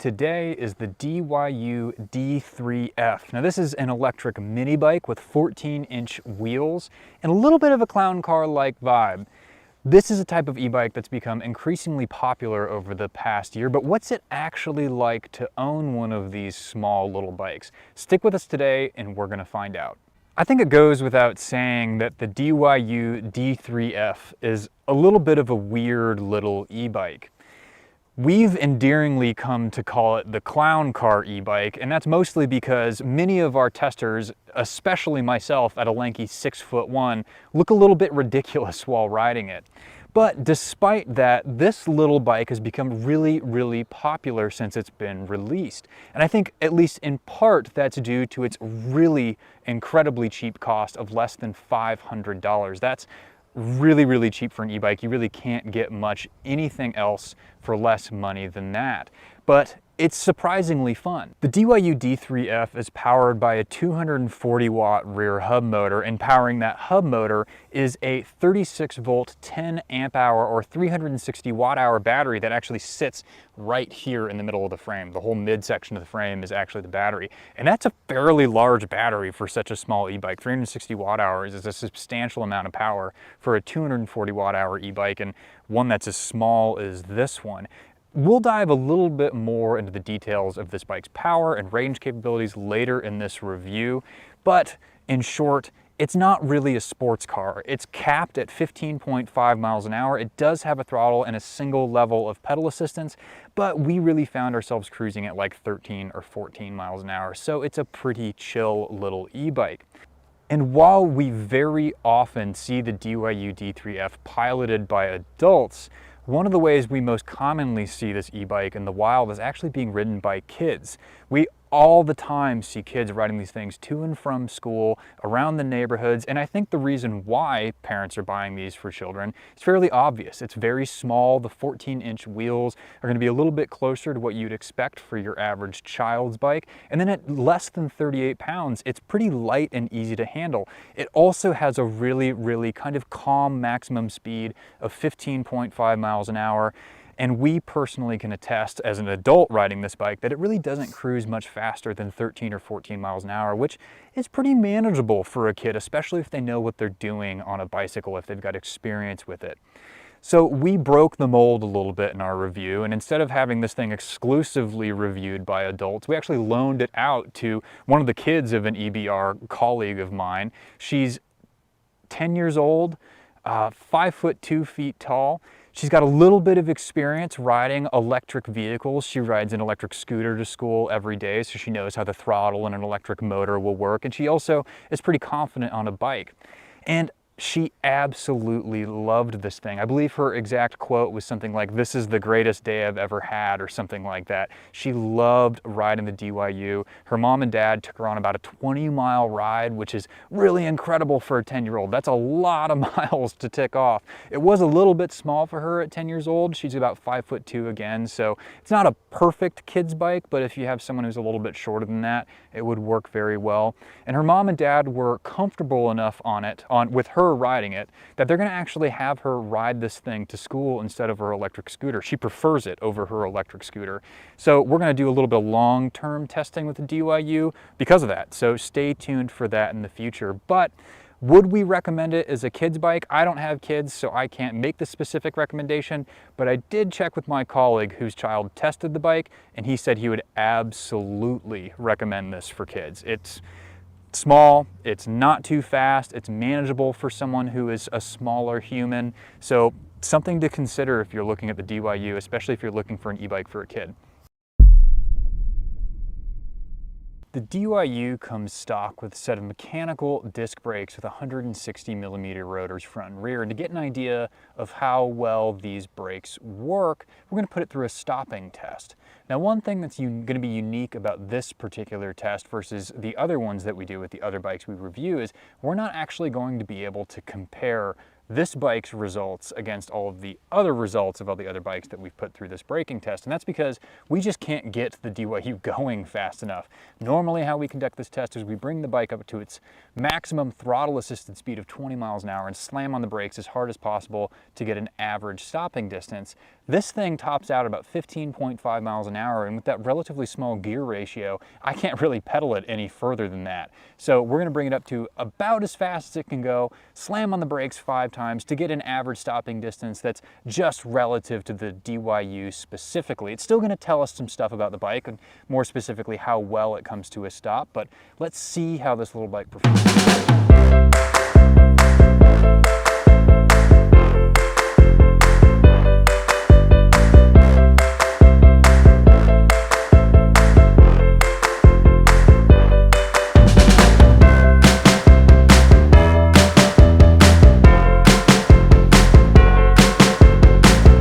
today is the DYU D3F. Now this is an electric mini bike with 14-inch wheels and a little bit of a clown car-like vibe. This is a type of e-bike that's become increasingly popular over the past year, but what's it actually like to own one of these small little bikes? Stick with us today and we're gonna find out. I think it goes without saying that the DYU D3F is a little bit of a weird little e-bike. We've endearingly come to call it the clown car e-bike, and that's mostly because many of our testers, especially myself at a lanky 6'1", look a little bit ridiculous while riding it. But despite that, this little bike has become really popular since it's been released. And I think, at least in part, that's due to its really incredibly cheap cost of less than $500. That's really cheap for an e-bike. You really can't get anything else for less money than that. But it's surprisingly fun. The DYU D3F is powered by a 240 watt rear hub motor, and powering that hub motor is a 36 volt, 10 amp hour or 360 watt hour battery that actually sits right here in the middle of the frame. The whole midsection of the frame is actually the battery. And that's a fairly large battery for such a small e-bike. 360 watt hours is a substantial amount of power for a 240 watt hour e-bike, and one that's as small as this one. We'll dive a little bit more into the details of this bike's power and range capabilities later in this review, but in short, it's not really a sports car. It's capped at 15.5 miles an hour. It does have a throttle and a single level of pedal assistance, but we really found ourselves cruising at like 13 or 14 miles an hour, so it's a pretty chill little e-bike. And while we very often see the DYU D3F piloted by adults, one of the ways we most commonly see this e-bike in the wild is actually being ridden by kids. We all the time see kids riding these things to and from school, around the neighborhoods, and I think the reason why parents are buying these for children is fairly obvious. It's very small. The 14-inch wheels are going to be a little bit closer to what you'd expect for your average child's bike, and then at less than 38 pounds, it's pretty light and easy to handle. It also has a really kind of calm maximum speed of 15.5 miles an hour. And we personally can attest, as an adult riding this bike, that it really doesn't cruise much faster than 13 or 14 miles an hour, which is pretty manageable for a kid, especially if they know what they're doing on a bicycle, if they've got experience with it. So we broke the mold a little bit in our review, and instead of having this thing exclusively reviewed by adults, we actually loaned it out to one of the kids of an EBR colleague of mine. She's 10 years old, 5 foot 2 feet tall. She's got a little bit of experience riding electric vehicles. She rides an electric scooter to school every day, so she knows how the throttle and an electric motor will work. And she also is pretty confident on a bike. And she absolutely loved this thing. I believe her exact quote was something like, "This is the greatest day I've ever had," or something like that. She loved riding the DYU. Her mom and dad took her on about a 20-mile ride, which is really incredible for a 10-year-old. That's a lot of miles to tick off. It was a little bit small for her at 10 years old. She's about 5 foot 2 again, so it's not a perfect kid's bike, but if you have someone who's a little bit shorter than that, it would work very well. And her mom and dad were comfortable enough with her riding it, that they're going to actually have her ride this thing to school instead of her electric scooter. She prefers it over her electric scooter. So we're going to do a little bit of long-term testing with the DYU because of that. So stay tuned for that in the future. But would we recommend it as a kid's bike? I don't have kids, so I can't make the specific recommendation, but I did check with my colleague whose child tested the bike, and he said he would absolutely recommend this for kids. It's small, it's not too fast, it's manageable for someone who is a smaller human, so something to consider if you're looking at the DYU, especially if you're looking for an e-bike for a kid. The DYU comes stock with a set of mechanical disc brakes with 160mm rotors front and rear. And to get an idea of how well these brakes work, we're going to put it through a stopping test. Now, one thing that's going to be unique about this particular test versus the other ones that we do with the other bikes we review is we're not actually going to be able to compare this bike's results against all of the other results of all the other bikes that we've put through this braking test. And that's because we just can't get the DYU going fast enough. Normally how we conduct this test is we bring the bike up to its maximum throttle assisted speed of 20 miles an hour and slam on the brakes as hard as possible to get an average stopping distance. This thing tops out about 15.5 miles an hour, and with that relatively small gear ratio, I can't really pedal it any further than that. So we're going to bring it up to about as fast as it can go, slam on the brakes 5 times to get an average stopping distance that's just relative to the DYU specifically. It's still going to tell us some stuff about the bike, and more specifically how well it comes to a stop, but let's see how this little bike performs.